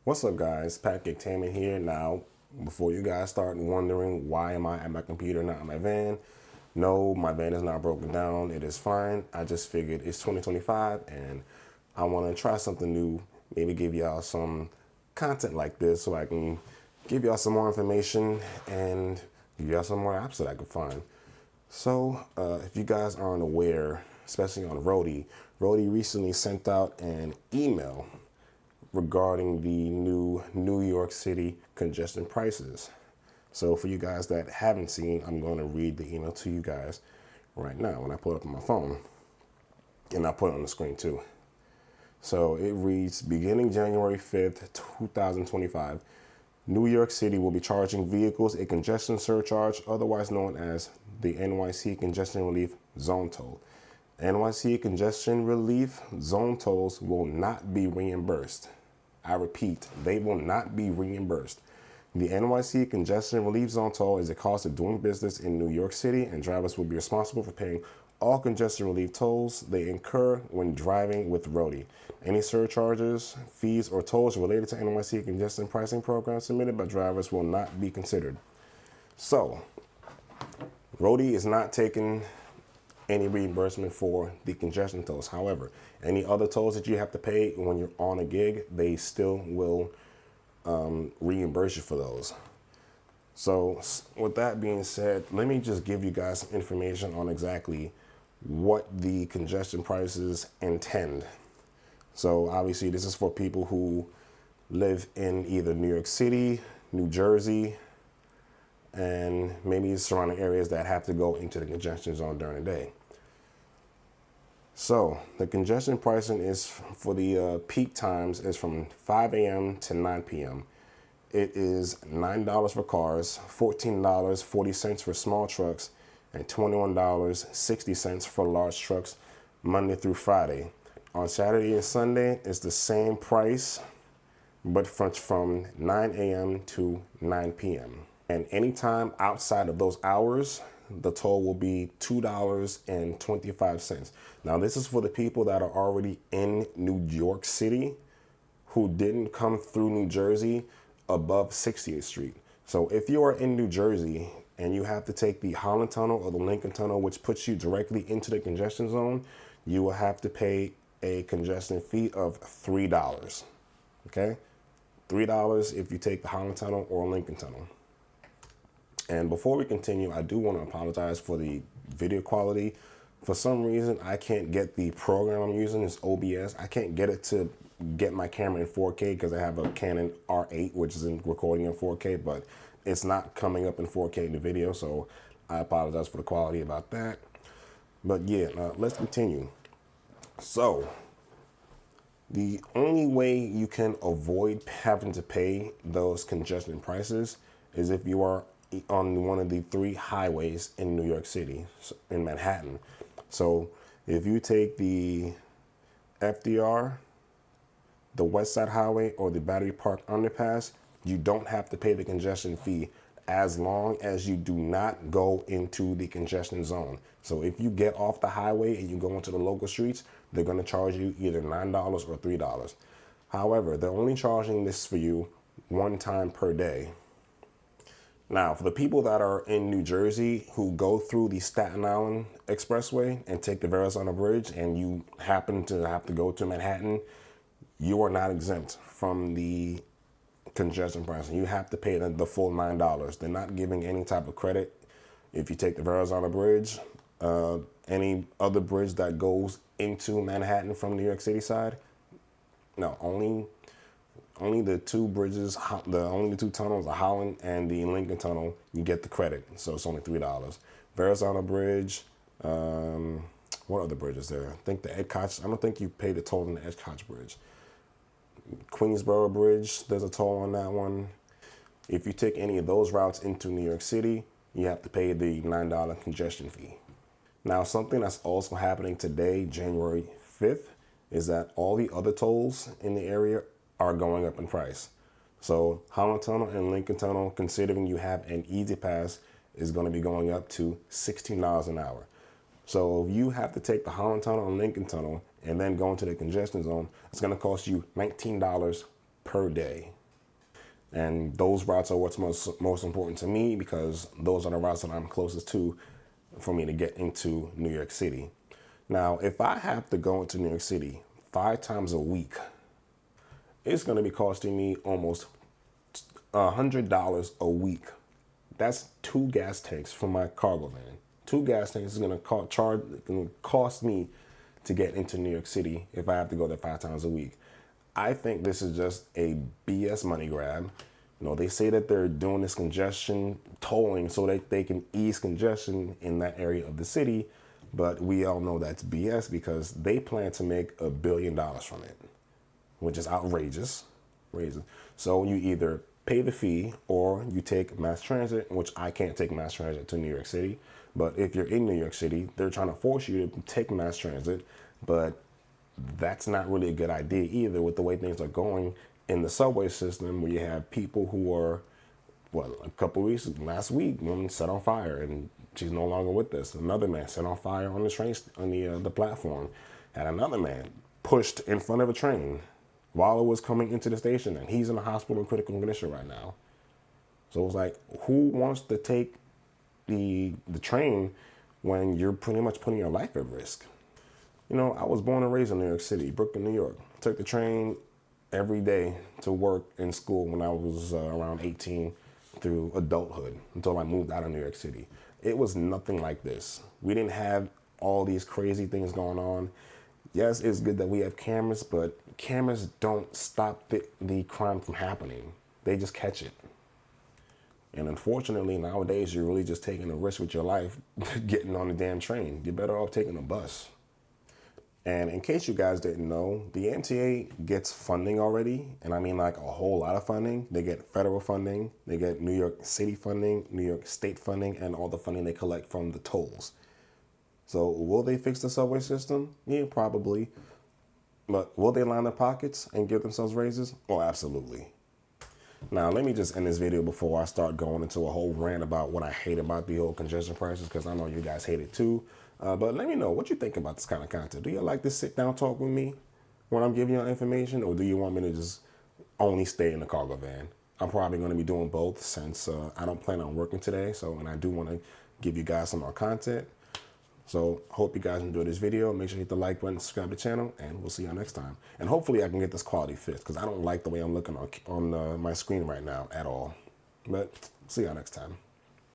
What's up, guys? Pancake Tainment here. Now, before you guys start wondering why am I at my computer, not in my van, no, my van is not broken down. It is fine. I just figured it's 2025 and I want to try something new. Maybe give y'all some content like this so I can give y'all some more information and give y'all some more apps that I could find. So, if you guys aren't aware, especially on Roadie recently sent out an email regarding the new New York City congestion prices. So for you guys that haven't seen, I'm going to read the email to you guys right now when I pull it up on my phone. And I'll put it on the screen too. So it reads, beginning January 5th, 2025, New York City will be charging vehicles a congestion surcharge, otherwise known as the NYC Congestion Relief Zone Toll. NYC Congestion Relief Zone tolls will not be reimbursed. I repeat, they will not be reimbursed. The NYC Congestion Relief Zone toll is a cost of doing business in New York City, and drivers will be responsible for paying all congestion relief tolls they incur when driving with Roadie. Any surcharges, fees, or tolls related to NYC congestion pricing programs submitted by drivers will not be considered. So, Roadie is not taking any reimbursement for the congestion tolls. However, any other tolls that you have to pay when you're on a gig, they still will reimburse you for those. So with that being said, let me just give you guys some information on exactly what the congestion prices intend. So obviously this is for people who live in either New York City, New Jersey, and maybe surrounding areas that have to go into the congestion zone during the day. So the congestion pricing is for the peak times is from 5 a.m. to 9 p.m. It is $9 for cars, $14.40 for small trucks, and $21.60 for large trucks Monday through Friday. On Saturday and Sunday, it's the same price, but from 9 a.m. to 9 p.m. And anytime outside of those hours, the toll will be $2.25. Now, this is for the people that are already in New York City who didn't come through New Jersey above 60th Street. So if you are in New Jersey and you have to take the Holland Tunnel or the Lincoln Tunnel, which puts you directly into the congestion zone, you will have to pay a congestion fee of $3. Okay? $3 if you take the Holland Tunnel or Lincoln Tunnel. And before we continue, I do want to apologize for the video quality. For some reason, I can't get the program I'm using, it's OBS. I can't get it to get my camera in 4K because I have a Canon R8, which is recording in 4K, but it's not coming up in 4K in the video, so I apologize for the quality about that. But yeah, let's continue. So, the only way you can avoid having to pay those congestion prices is if you are on one of the 3 highways in New York City, in Manhattan. So if you take the FDR, the West Side Highway, or the Battery Park Underpass, you don't have to pay the congestion fee as long as you do not go into the congestion zone. So if you get off the highway and you go into the local streets, they're going to charge you either $9 or $3. However, they're only charging this for you one time per day. Now, for the people that are in New Jersey who go through the Staten Island Expressway and take the Verrazano Bridge and you happen to have to go to Manhattan, you are not exempt from the congestion pricing. You have to pay the full $9. They're not giving any type of credit if you take the Verrazano Bridge. Any other bridge that goes into Manhattan from New York City side, no, only the 2 bridges, only the 2 tunnels, the Holland and the Lincoln Tunnel, you get the credit. So it's only $3. Verrazano Bridge, what other bridge is there? I think the Ed Koch, I don't think you pay the toll on the Ed Koch Bridge. Queensboro Bridge, there's a toll on that one. If you take any of those routes into New York City, you have to pay the $9 congestion fee. Now, something that's also happening today, January 5th, is that all the other tolls in the area are going up in price. So Holland Tunnel and Lincoln Tunnel, considering you have an Easy Pass, is going to be going up to $16 an hour. So if you have to take the Holland Tunnel and Lincoln Tunnel and then go into the congestion zone, it's going to cost you $19 per day. And those routes are what's most important to me, because those are the routes that I'm closest to for me to get into New York City. Now, if I have to go into New York City 5 times a week, it's going to be costing me almost $100 a week. That's 2 gas tanks for my cargo van. 2 gas tanks is going to cost me to get into New York City if I have to go there 5 times a week. I think this is just a BS money grab. You know, they say that they're doing this congestion tolling so that they can ease congestion in that area of the city, but we all know that's BS, because they plan to make $1 billion from it, which is outrageous. So you either pay the fee or you take mass transit, which I can't take mass transit to New York City. But if you're in New York City, they're trying to force you to take mass transit, but that's not really a good idea either, with the way things are going in the subway system, where you have people who are, last week, one set on fire and she's no longer with us. Another man set on fire on the train, on the platform. Had another man pushed in front of a train while it was coming into the station, and he's in the hospital in critical condition right now. So it's like, who wants to take the train when you're pretty much putting your life at risk? You know, I was born and raised in New York City, Brooklyn, New York. Took the train every day to work and school when I was around 18 through adulthood, until I moved out of New York City. It was nothing like this. We didn't have all these crazy things going on. Yes, it's good that we have cameras, but cameras don't stop the crime from happening. They just catch it. And unfortunately, nowadays, you're really just taking a risk with your life getting on the damn train. You're better off taking a bus. And in case you guys didn't know, the MTA gets funding already. And I mean, like, a whole lot of funding. They get federal funding, they get New York City funding, New York State funding, and all the funding they collect from the tolls. So will they fix the subway system? Yeah, probably. But will they line their pockets and give themselves raises? Oh, absolutely. Now, let me just end this video before I start going into a whole rant about what I hate about the whole congestion prices, because I know you guys hate it too. But let me know what you think about this kind of content. Do you like to sit down talk with me when I'm giving you information, or do you want me to just only stay in the cargo van? I'm probably going to be doing both, since I don't plan on working today. And I do want to give you guys some more content. So hope you guys enjoyed this video. Make sure you hit the like button, subscribe to the channel, and we'll see y'all next time. And hopefully I can get this quality fixed, because I don't like the way I'm looking on my screen right now at all. But see y'all next time.